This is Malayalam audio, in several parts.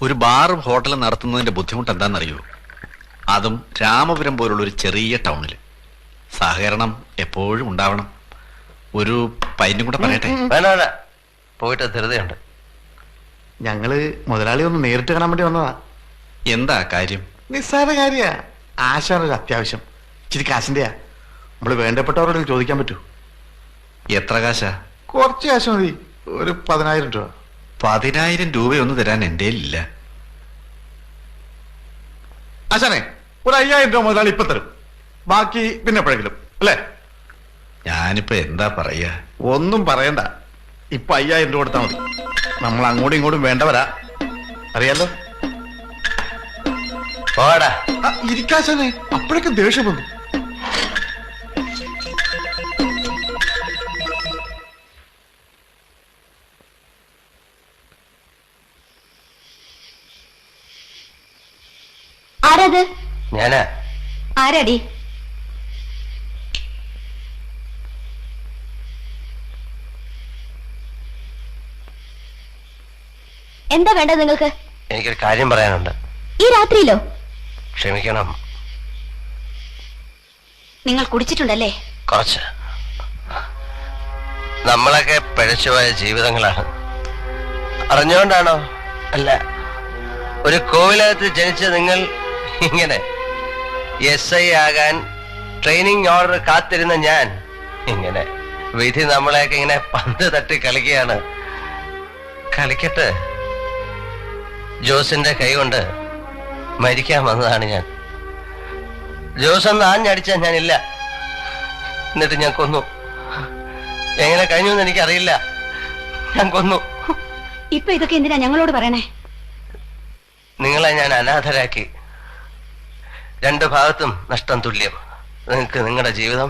ഒരു ബാറും ഹോട്ടലും നടത്തുന്നതിന്റെ ബുദ്ധിമുട്ട് എന്താണെന്നറിയൂ? അതും രാമപുരം പോലുള്ള ഒരു ചെറിയ ടൗണിൽ. സഹകരണം എപ്പോഴും ഉണ്ടാവണം. ഒരു പൈനും കൂടെ പറയട്ടെ? വേണ്ട, പോയിട്ട് ധൃതയുണ്ട്. ഞങ്ങള് മുതലാളി ഒന്ന് നേരിട്ട് കാണാൻ വേണ്ടി വന്നതാ. എന്താ കാര്യം? നിസ്സാര കാര്യ. ആശാനൊരു അത്യാവശ്യം. ഇച്ചിരി കാശിന്റെയാ. നമ്മള് വേണ്ടപ്പെട്ടവരോട് ചോദിക്കാൻ പറ്റൂ? എത്ര കാശാ? കുറച്ച് കാശ് മതി. ഒരു 10,000 രൂപ. 10,000 രൂപയൊന്നും തരാൻ എൻ്റെ ഇല്ല. ആശാനെ, ഒരു 5,000 രൂപ മുതലാളി ഇപ്പൊ തരും. ബാക്കി പിന്നെ എപ്പോഴെങ്കിലും, അല്ലേ? ഞാനിപ്പോ എന്താ പറയാ? ഒന്നും പറയണ്ട. ഇപ്പൊ 5,000 രൂപ കൊടുത്താൽ മതി. നമ്മൾ അങ്ങോട്ടും ഇങ്ങോട്ടും വേണ്ടവരാ, അറിയാലോ. പോടാ. ഇരിക്കാശാനെ, അപ്പോഴൊക്കെ ദേഷ്യം വന്നു. ആരത്? ഞാനാ. ആരാടി? എന്താ വേണ്ടത് നിങ്ങൾക്ക്? എനിക്കൊരു കാര്യം പറയാനുണ്ട്. ഈ രാത്രിയിലോ? ക്ഷമിക്കണം. നിങ്ങൾ കുടിച്ചിട്ടുണ്ടല്ലേ? കുറച്ച്. നമ്മളൊക്കെ പിഴച്ചുപോയ ജീവിതങ്ങളാണ്. അറിഞ്ഞുകൊണ്ടാണോ? അല്ല, ഒരു കോവിലകത്ത് ജനിച്ച നിങ്ങൾ ഇങ്ങനെ SI ആകാൻ ട്രെയിനിങ് ഓർഡർ കാത്തിരുന്ന ഞാൻ ഇങ്ങനെ വിധി നമ്മളെയൊക്കെ ഇങ്ങനെ പന്ത് തട്ടി കളിക്കുകയാണ്. കളിക്കട്ടെ. ജോസിന്റെ കൈ കൊണ്ട് മരിക്കാൻ വന്നതാണ് ഞാൻ. ജോസ് ഒന്ന് ആഞ്ഞടിച്ചാൽ ഞാനില്ല. എന്നിട്ട് ഞാൻ കൊന്നു. എങ്ങനെ കഴിഞ്ഞു എന്ന് എനിക്കറിയില്ല. ഞാൻ കൊന്നു. ഇപ്പൊ ഇതൊക്കെ എന്തിനാ ഞങ്ങളോട് പറയണേ? നിങ്ങളെ ഞാൻ അനാഥരാക്കി. രണ്ടു ഭാഗത്തും നഷ്ടം തുല്യം. നിങ്ങൾക്ക് നിങ്ങളുടെ ജീവിതം,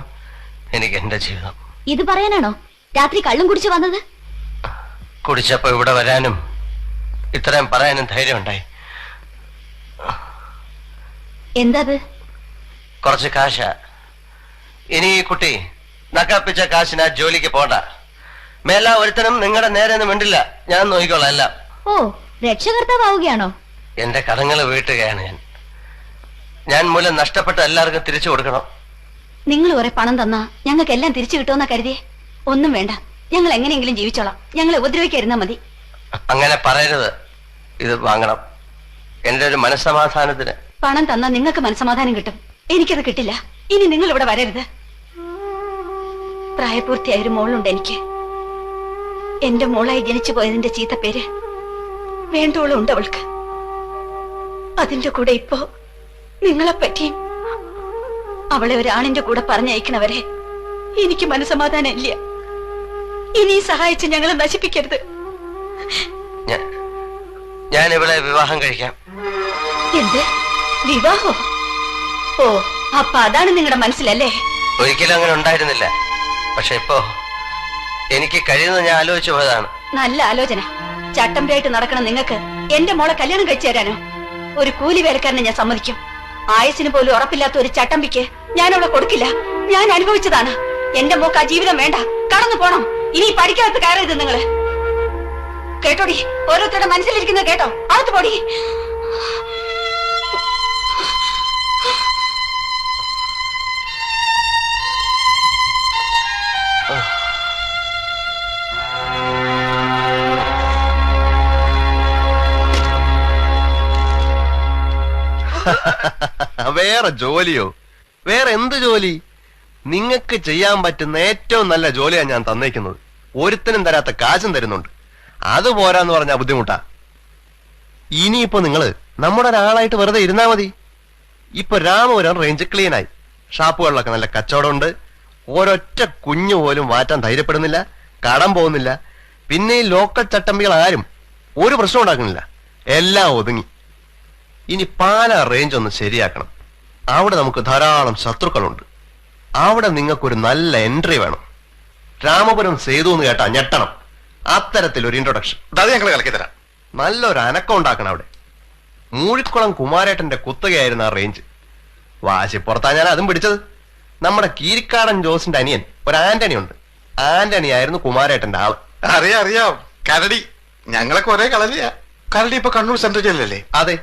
എനിക്ക് എന്റെ ജീവിതം. ഇത് പറയാനാണോ രാത്രി കള്ളും കുടിച്ചു വന്നത്? കുടിച്ചപ്പോ ഇവിടെ വരാനും ഇത്രയും പറയാനും ധൈര്യം ഉണ്ടായി. എന്താത്? കുറച്ച് കാശ. ഇനി ഈ കുട്ടി നക്കാപ്പിച്ച കാശിനാ ജോലിക്ക് പോണ്ട. മേല ഒരുത്തനും നിങ്ങളുടെ നേരെ ഒന്നും മിണ്ടില്ല. ഞാൻ നോക്കിക്കോളാം എല്ലാം. ഓ, രക്ഷകർത്താവുകയാണോ? എന്റെ കടങ്ങൾ വീട്ടുകയാണ് ഞാൻ മൂലം നഷ്ടപ്പെട്ട എല്ലാവർക്കും തിരിച്ചു കൊടുക്കണം. നിങ്ങൾ കുറെ പണം തന്നാ ഞങ്ങൾക്ക് എല്ലാം തിരിച്ചു കിട്ടുമെന്നാ കരുതിയേ? ഒന്നും വേണ്ട, ഞങ്ങൾ എങ്ങനെയെങ്കിലും ജീവിച്ചോളാം. ഞങ്ങളെ ഉപദ്രവിക്കാതിരുന്നാ മതി. അങ്ങനെ പറയരുത്. ഇത് വാങ്ങണം, എന്റെ ഒരു മനസ്സമാധാനത്തിന്. പണം തന്നാ നിങ്ങൾക്ക് മനസ്സമാധാനം കിട്ടും. എനിക്കത് കിട്ടില്ല. ഇനി നിങ്ങൾ ഇവിടെ വരരുത്. പ്രായപൂർത്തിയായ ഒരു മോളുണ്ട് എനിക്ക്. എന്റെ മോളായി ജനിച്ചു പോയതിന്റെ ചീത്ത പേര് വേണ്ടോളം ഉണ്ട് അവൾക്ക്. അതിന്റെ കൂടെ ഇപ്പോ നിങ്ങളെപ്പറ്റിയും. അവളെ ഒരാണിന്റെ കൂടെ പറഞ്ഞയക്കണവരെ എനിക്ക് മനസ്സമാധാനം ഇല്ല. ഇനി സഹായിച്ച് ഞങ്ങളെ നശിപ്പിക്കരുത്. ഞാൻ ഇവിടെ വിവാഹം കഴിക്കാം. എന്ത് വിവാഹോ? ഓ, അപ്പൊ അതാണ് നിങ്ങളുടെ മനസ്സിലല്ലേ? ഒരിക്കലും അങ്ങനെ ഉണ്ടായിരുന്നില്ല. പക്ഷെ ഇപ്പോ എനിക്ക് കഴിയുന്നത് ഞാൻ ആലോചിച്ചു പോയതാണ്. നല്ല ആലോചന. ചട്ടമ്പിയായിട്ട് നടക്കണം നിങ്ങൾക്ക് എന്റെ മോളെ കല്യാണം കഴിച്ചു തരാനോ? ഒരു കൂലി വേലക്കാരനെ ഞാൻ സമ്മതിക്കും. ആയുസിന് പോലും ഉറപ്പില്ലാത്ത ഒരു ചട്ടമ്പിക്ക് ഞാൻ അവളെ കൊടുക്കില്ല. ഞാൻ അനുഭവിച്ചതാണ്. എന്റെ മോക്ക് ആ ജീവിതം വേണ്ട. കടന്നു പോണം. ഇനി പഠിക്കാത്ത കയറരുത് നിങ്ങള്. കേട്ടോടി, ഓരോരുത്തരുടെ മനസ്സിലിരിക്കുന്നത് കേട്ടോ. അകത്ത് പോടി. വേറെ ജോലിയോ? വേറെ എന്ത് ജോലി? നിങ്ങൾക്ക് ചെയ്യാൻ പറ്റുന്ന ഏറ്റവും നല്ല ജോലിയാണ് ഞാൻ തന്നേക്കുന്നത്. ഒരുത്തനും തരാത്ത കാശും തരുന്നുണ്ട്. അത് പോരാന്ന് പറഞ്ഞാ ബുദ്ധിമുട്ടാ. ഇനിയിപ്പോ നിങ്ങള് നമ്മുടെ ഒരാളായിട്ട് വെറുതെ ഇരുന്നാ മതി. ഇപ്പൊ രാമപുരം റേഞ്ച് ക്ലീനായി. ഷാപ്പുകളിലൊക്കെ നല്ല കച്ചവടമുണ്ട്. ഒരൊറ്റ കുഞ്ഞു പോലും മാറ്റാൻ ധൈര്യപ്പെടുന്നില്ല. കടം പോകുന്നില്ല. പിന്നെ ഈ ലോക്കൽ ചട്ടമ്പികൾ ആരും ഒരു പ്രശ്നം ഉണ്ടാക്കുന്നില്ല. എല്ലാം ഒതുങ്ങി. ഇനി പാലാ റേഞ്ച് ഒന്ന് ശരിയാക്കണം. അവിടെ നമുക്ക് ധാരാളം ശത്രുക്കളുണ്ട്. അവിടെ നിങ്ങൾക്കൊരു നല്ല എൻട്രി വേണം. രാമപുരം സേതു എന്ന് കേട്ടാ ഞെട്ടണം. അത്തരത്തിലൊരു ഇൻട്രൊഡക്ഷൻ അത് ഞങ്ങൾ കളക്കി തരാം. നല്ലൊരു അനക്കം ഉണ്ടാക്കണം അവിടെ. മൂഴിക്കുളം കുമാരേട്ടന്റെ കുത്തകയായിരുന്നു ആ റേഞ്ച്. വാശിപ്പുറത്താ ഞാൻ അതും പിടിച്ചത്. നമ്മുടെ കീരിക്കാടൻ ജോസിന്റെ അനിയൻ ഒരു ആന്റണി ഉണ്ട്. ആന്റണി ആയിരുന്നു കുമാരേട്ടന്റെ ആള്. അറിയാം, കരടി. ഞങ്ങളൊക്കെ ഒരേ കളരിയാ. കരടി ഇപ്പൊ കണ്ണൂർ സെൻട്രൽ ജയിലല്ലേ? അതെ,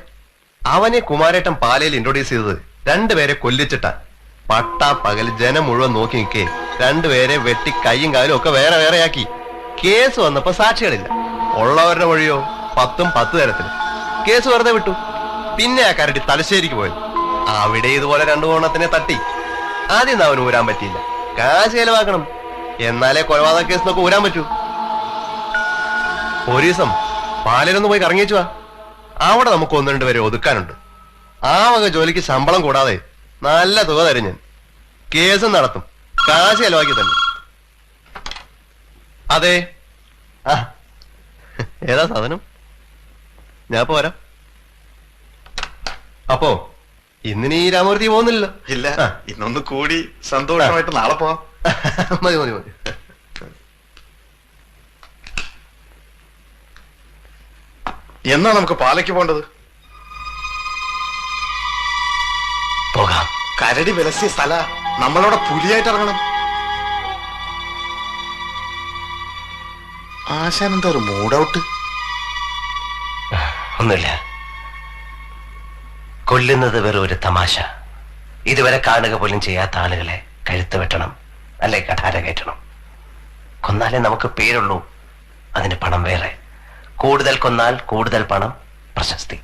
അവനെ കുമാരേട്ടൻ പാലയിൽ ഇൻട്രൊഡ്യൂസ് ചെയ്തത് രണ്ടുപേരെ കൊല്ലിച്ചിട്ടാ. പട്ടാ പകൽ ജനം മുഴുവൻ നോക്കി നിൽക്കേ രണ്ടുപേരെ വെട്ടി കൈയും കാലും ഒക്കെ വേറെ വേറെയാക്കി. കേസ് വന്നപ്പോ സാക്ഷികളില്ല. ഉള്ളവരുടെ വഴിയോ 10 തരത്തിന് കേസ് വെറുതെ വിട്ടു. പിന്നെ ആ കരടി തലശ്ശേരിക്ക് പോയത്. അവിടെ ഇതുപോലെ 2 കോണത്തിനെ തട്ടി. ആദ്യം അവന് ഊരാൻ പറ്റിയില്ല. കാശ് ചെലവാക്കണം, എന്നാലേ കൊലപാതക കേസിനൊക്കെ ഊരാൻ പറ്റൂ. ഒരു ദിവസം പാലയിലൊന്ന് പോയി കറങ്ങിച്ചുവാ. അവിടെ നമുക്ക് 1-2 പേരെ ഒതുക്കാനുണ്ട്. ആ വക ജോലിക്ക് ശമ്പളം കൂടാതെ നല്ല തുക തരും ഞാൻ. കേസും നടത്തും, കാശ് ചെലവാക്കി തന്നെ. അതെ, ആ ഏതാ സാധനം? ഞാൻ പോരാ. അപ്പോ ഇന്നിനി രാമൂർത്തി പോകുന്നില്ലല്ലോ? ഇല്ല, ഇന്നൊന്ന് കൂടി സന്തോഷമായിട്ട് നാളെ പോവാം. മതി മതി മതി. എന്നാ നമുക്ക് പാലയ്ക്ക് പോണ്ടത്? പോകാം. കരടി വിലസിയ സ്ഥല, നമ്മളവിടെ പുലിയായിട്ട് ഇറങ്ങണം. ആശാൻ എന്താ ഒരു മൂഡൌട്ട്? ഒന്നുമില്ല. കൊല്ലുന്നത് വെറും ഒരു തമാശ. ഇതുവരെ കാണുക പോലും ചെയ്യാത്ത ആളുകളെ കഴുത്ത് വെട്ടണം, അല്ലെ കഠാര കയറ്റണം. കൊന്നാലേ നമുക്ക് പേരുള്ളൂ, അതിന് പണം വേറെ. കൂടുതൽ കൊന്നാൽ കൂടുതൽ പണം, പ്രശസ്തി.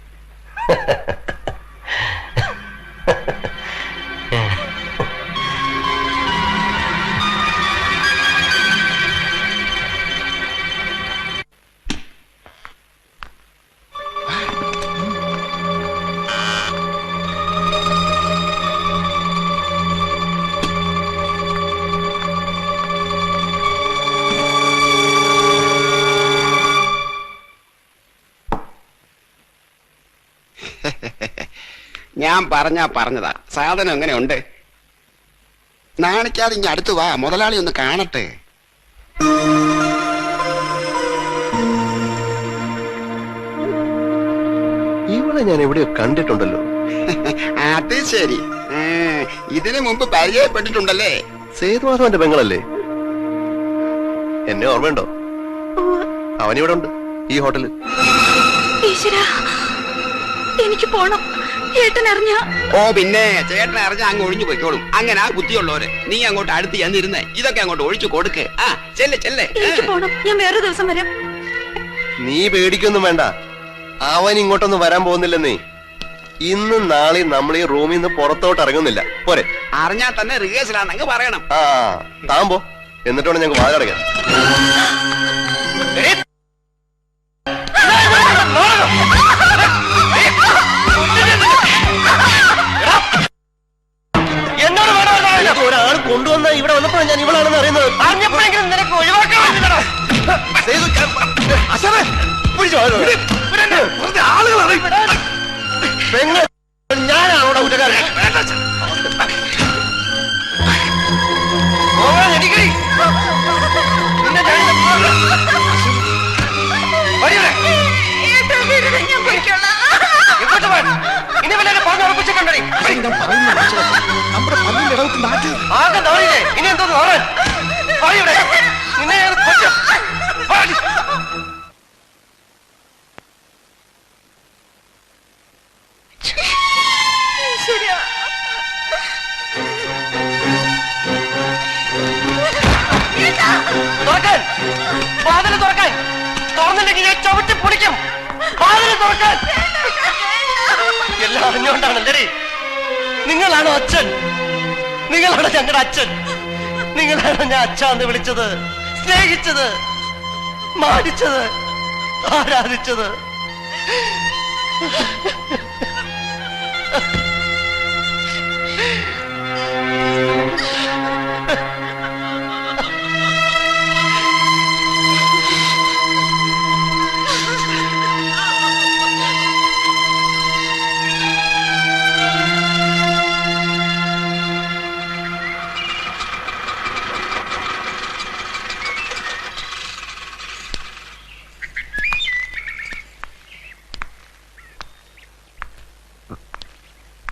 ഞാൻ പറഞ്ഞതാ. സാധനം എങ്ങനെയുണ്ട്? നാണിക്കാതെ ഇങ്ങ് അടുത്ത് വാ, മുതലാളി ഒന്ന് കാണട്ടെ. ഇവളെ ഞാൻ എവിടെയോ കണ്ടിട്ടുണ്ടല്ലോ. അത് ശരി, ഇതിനു മുമ്പ് പരിചയപ്പെട്ടിട്ടുണ്ടല്ലേ? സേതുമാധവന്റെ പെങ്ങളല്ലേ? എന്നെ ഓർമ്മയുണ്ടോ? അവനിവിടെ ഉണ്ട്, ഈ ഹോട്ടലിൽ. എനിക്ക് പോണം. ഏട്ടൻ അറിഞ്ഞ? ഓ പിന്നെ, ചേട്ടനെ അറിഞ്ഞ അങ്ങ് ഒഴിഞ്ഞു പോയിക്കോളും. അങ്ങനെ ആ ബുദ്ധിയുള്ളവര്. നീ അങ്ങോട്ട് അടുത്ത് ചെന്നിരുന്നേ, ഇതൊക്കെ അങ്ങോട്ട് ഒഴിച്ചു കൊടുക്ക്. ആ ചെല്ലേ ചെല്ലേ. എനിക്ക് പോണം. ഞാൻ വേറെ ദിവസം വരാം. നീ പേടിക്കൊന്നും വേണ്ട, അവൻ ഇങ്ങോട്ടൊന്നും വരാൻ പോകുന്നില്ലെന്നേ. ഇന്നും നാളെയും നമ്മൾ ഈ റൂമിൽ നിന്ന് പുറത്തോട്ട് ഇറങ്ങുന്നില്ല. പോരെ? അറിഞ്ഞാ തന്നെ റിഹേഴ്സലാന്നങ്ങ് പറയണം. ആ താൻ പോ, എന്നിട്ട് വേണം ഞങ്ങൾക്ക് വാതിലടയ്ക്കാൻ. ഒരാൾ കൊണ്ടുവന്ന ഇവിടെ വന്നപ്പോൾ ഞാൻ ഇവളാണെന്ന് അറിയുന്നത്. അറിഞ്ഞപ്പോഴെങ്കിലും നിനക്ക് ഒഴിവാക്കാൻ ഞാനാണോടാ കുറ്റക്കാരൻ? നമ്മുടെ പല്ലിന്റെ ഇടവത്ത് നാട്ടിൽ ആകെ നാളില്ലേ? ഇനി എന്തോ പറയാൻ? നിന്നെ ഞാൻ കൊല്ലും. തുറക്കാൻ, വാതില് തുറക്കാൻ. തുറന്നില്ലെങ്കിൽ ഞാൻ ചവിട്ടി പൊളിക്കും. വാതില് തുറക്കാൻ. എല്ലാം അറിഞ്ഞുകൊണ്ടാണല്ലേ? നിങ്ങളാണോ അച്ഛൻ? നിങ്ങളാണ് ഞങ്ങളുടെ അച്ഛൻ. നിങ്ങളാണ് ഞാൻ അച്ഛാന്ന് വിളിച്ചത്, സ്നേഹിച്ചത്, മാനിച്ചത്, ആരാധിച്ചത്.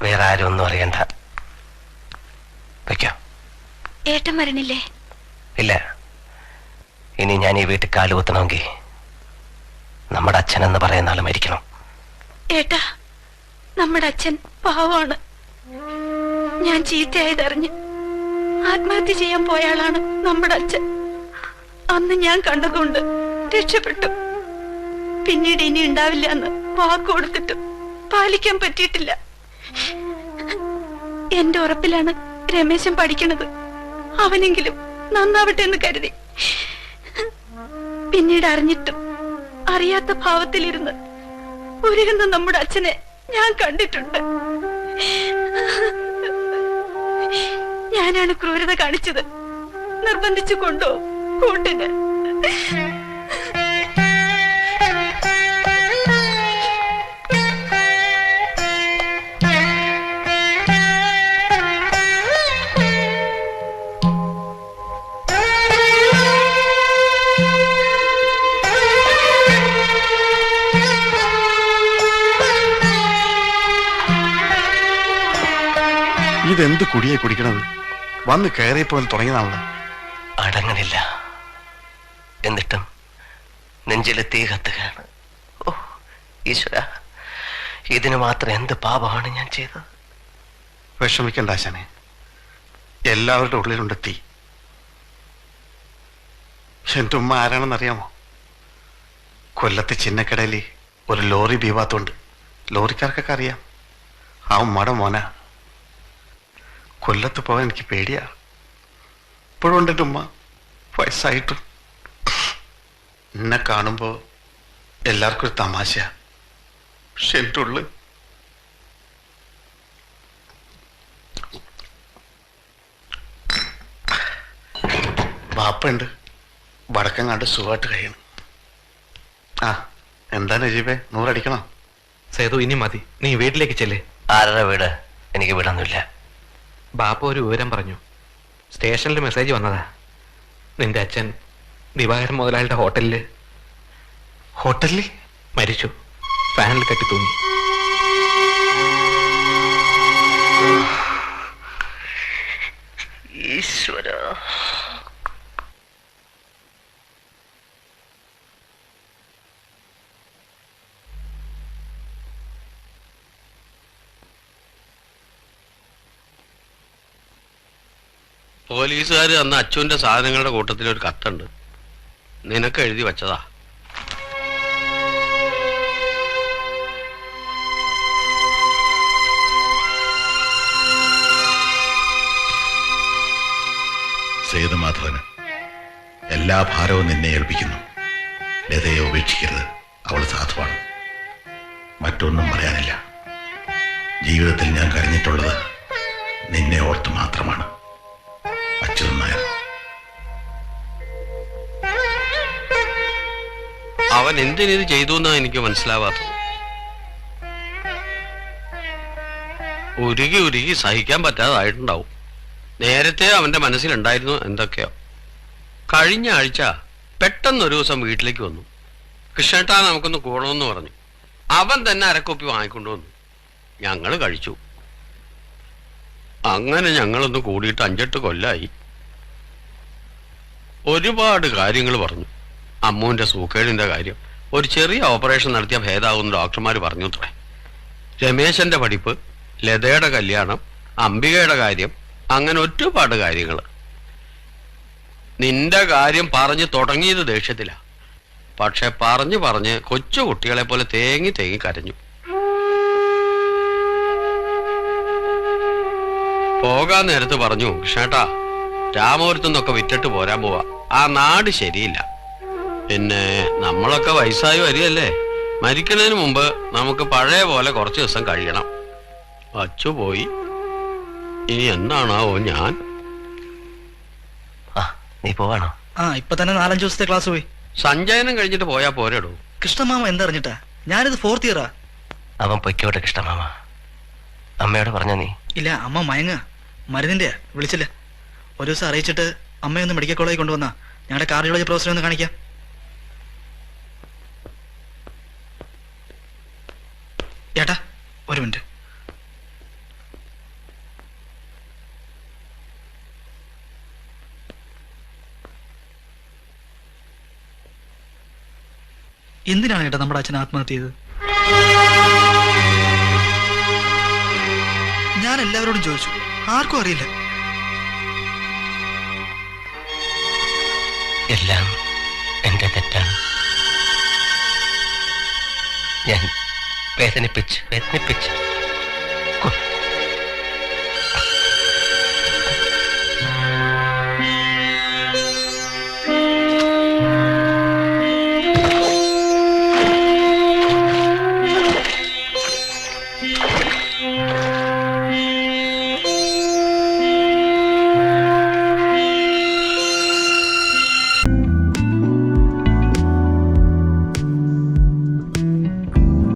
വേറെ ആരും ഒന്നും അറിയണ്ട. വെക്കോ. ഏട്ടൻ വരണില്ലേ? ഇല്ല, ഇനി ഞാൻ ഈ വീട്ടിൽ കാലുകുത്തണമെങ്കിൽ നമ്മുടെ അച്ഛൻ അച്ഛനെന്ന് പറയുന്ന ആള് മരിക്കണം. ഏട്ടാ, നമ്മുടെ അച്ഛൻ പാവമാണ്. ഞാൻ ചീത്തയായതറിഞ്ഞ് ആത്മഹത്യ ചെയ്യാൻ പോയ ആളാണ് നമ്മുടെ അച്ഛൻ. അന്ന് ഞാൻ കണ്ടതുകൊണ്ട് രക്ഷപ്പെട്ടു. പിന്നീട് ഇനി ഉണ്ടാവില്ല എന്ന് വാക്ക് കൊടുത്തിട്ടും പാലിക്കാൻ പറ്റിയിട്ടില്ല. എന്റെ ഉറപ്പിലാണ് രമേശൻ പഠിക്കണത്. അവനെങ്കിലും നന്നാവട്ടെ എന്ന് കരുതി. പിന്നീട് അറിഞ്ഞിട്ടും അറിയാത്ത ഭാവത്തിലിരുന്ന് ഉരുകുന്ന നമ്മുടെ അച്ഛനെ ഞാൻ കണ്ടിട്ടുണ്ട്. ഞാനാണ് ക്രൂരത കാണിച്ചത്. നിർബന്ധിച്ചു കൊണ്ടുപോകും കൂട്ടിന്. ഇതെന്ത് കുടിയെ കുടിക്കണത്? വന്ന് കയറിയപ്പോൾ തുടങ്ങിയതാണല്ലോ. അടങ്ങണില്ല. എന്നിട്ടും നെഞ്ചിലെ തീ കത്തുകയാണ്. ഓ ഈശ്വര, ഇതിന് മാത്രം എന്ത് പാപമാണ് ഞാൻ ചെയ്തത്? വിഷമിക്കണ്ട ആശാനെ, എല്ലാവരുടെ ഉള്ളിലുണ്ട് തീ. എന്റെ ഉമ്മ ആരാണെന്നറിയാമോ? കൊല്ലത്ത് ചിന്നക്കടയിൽ ഒരു ലോറി ബീവാത്തുണ്ട്. ലോറിക്കാർക്കൊക്കെ അറിയാം. ആ ഉമ്മയുടെ മോന. കൊല്ലത്ത് പോകാൻ എനിക്ക് പേടിയാ. ഇപ്പോഴും ഉണ്ട് എൻ്റെ ഉമ്മ, വയസ്സായിട്ടും. എന്നെ കാണുമ്പോ എല്ലാവർക്കും ഒരു തമാശയാ. പക്ഷെ എൻ്റെ ഉള്ളിൽ ബാപ്പുണ്ട്. വടക്കം കണ്ട് സുഖമായിട്ട് കഴിയണം. ആ എന്താ നജീബേ, 100 അടിക്കണോ? സേതു, ഇനി മതി. നീ വീട്ടിലേക്ക് ചെല്ലേ. ആരുടെ വീട്? എനിക്ക് വീടൊന്നുമില്ല. ബാപ്പ ഒരു വിവരം പറഞ്ഞു. സ്റ്റേഷനിൽ മെസ്സേജ് വന്നതാ. നിന്റെ അച്ഛൻ ദിവാകരൻ മുതലാളിയുടെ ഹോട്ടലിൽ മരിച്ചു. ഫാനിൽ കെട്ടി തൂങ്ങി. ഈശ്വര. പോലീസുകാർ അന്ന് അച്ചുവിന്റെ സാധനങ്ങളുടെ കൂട്ടത്തിൽ ഒരു കത്തുണ്ട്. നിനക്ക് എഴുതി വച്ചതാ. സേതുമാധവന് എല്ലാ ഭാരവും നിന്നെ ഏൽപ്പിക്കുന്നു. ലതയെ ഉപേക്ഷിക്കരുത്. അവൾ സാധുവാണ്. മറ്റൊന്നും പറയാനില്ല. ജീവിതത്തിൽ ഞാൻ കരഞ്ഞിട്ടുള്ളത് നിന്നെ ഓർത്ത് മാത്രമാണ്. അച്യുതൻ നായർ. അവൻ എന്തിനിത് ചെയ്തു എന്നാ എനിക്ക് മനസ്സിലാവാത്തത്. ഉരുകി ഉരുകി സഹിക്കാൻ പറ്റാതായിട്ടുണ്ടാവും. നേരത്തെ അവന്റെ മനസ്സിലുണ്ടായിരുന്നു എന്തൊക്കെയോ. കഴിഞ്ഞ ആഴ്ച പെട്ടെന്നൊരു ദിവസം വീട്ടിലേക്ക് വന്നു. കൃഷ്ണേട്ടാ നമുക്കൊന്ന് കൂടണമെന്ന് പറഞ്ഞു. അവൻ തന്നെ അരക്കൊപ്പി വാങ്ങിക്കൊണ്ടുവന്നു. ഞങ്ങൾ കഴിച്ചു. അങ്ങനെ ഞങ്ങളൊന്ന് കൂടിയിട്ട് 5-8 കൊല്ലായി. ഒരുപാട് കാര്യങ്ങൾ പറഞ്ഞു. അമ്മുവിന്റെ സൂക്കേടിന്റെ കാര്യം, ഒരു ചെറിയ ഓപ്പറേഷൻ നടത്തിയ ഭേദാവുന്ന ഡോക്ടർമാർ പറഞ്ഞു അത്രേ. രമേശന്റെ പഠിപ്പ്, ലതയുടെ കല്യാണം, അംബികയുടെ കാര്യം, അങ്ങനെ ഒരുപാട് കാര്യങ്ങൾ. നിന്റെ കാര്യം പറഞ്ഞു തുടങ്ങിയത് ദേഷ്യത്തിലാ. പക്ഷെ പറഞ്ഞു പറഞ്ഞ് കൊച്ചു കുട്ടികളെ പോലെ തേങ്ങി തേങ്ങി കരഞ്ഞു. പോകാൻ നേരത്ത് പറഞ്ഞു, കൃഷ്ണേട്ടാ രാമപുരത്തുനിന്നൊക്കെ വിറ്റിട്ട് പോരാൻ പോവാ. ആ നാട് ശരിയില്ല. പിന്നെ നമ്മളൊക്കെ വയസ്സായി വരികയല്ലേ. മരിക്കുന്നതിന് മുമ്പ് നമുക്ക് പഴയ പോലെ കുറച്ച് ദിവസം കഴിയണം. അച്ചു പോയി. ഇനി എന്നാണാവോ ഞാൻ. നീ പോവാണോ? ഇപ്പൊ തന്നെ 4-5 ദിവസത്തെ ക്ലാസ് പോയി. സഞ്ചയനം കഴിഞ്ഞിട്ട് പോയാ പോരെടൂ. കൃഷ്ണമാമ എന്തറിഞ്ഞിട്ടാ? ഞാനിത് 4th ഇയറാ. അവൻ പൊയ്ക്കോട്ടെ കൃഷ്ണമാമ. അമ്മയോട് പറഞ്ഞ നീ? ഇല്ല, അമ്മ മയങ്ങ. മരുന്നിന്റെ വിളിച്ചില്ല. ഒരു ദിവസം അറിയിച്ചിട്ട് അമ്മയൊന്ന് മെഡിക്കൽ കോളേജിൽ കൊണ്ടുവന്നാ ഞങ്ങളുടെ കാർഡിയോളജി പ്രൊഫസറെ ഒന്ന് കാണിക്കാം. ഏട്ടാ ഒരു മിനിറ്റ്. എന്തിനാണ് ഏട്ടാ നമ്മുടെ അച്ഛൻ ആത്മഹത്യ ചെയ്തത്? ഞാൻ എല്ലാവരോടും ചോദിച്ചു, ആർക്കും അറിയില്ല. എല്ലാം എന്റെ തെറ്റാണ്. ഞാൻ വേദനിപ്പിച്ച്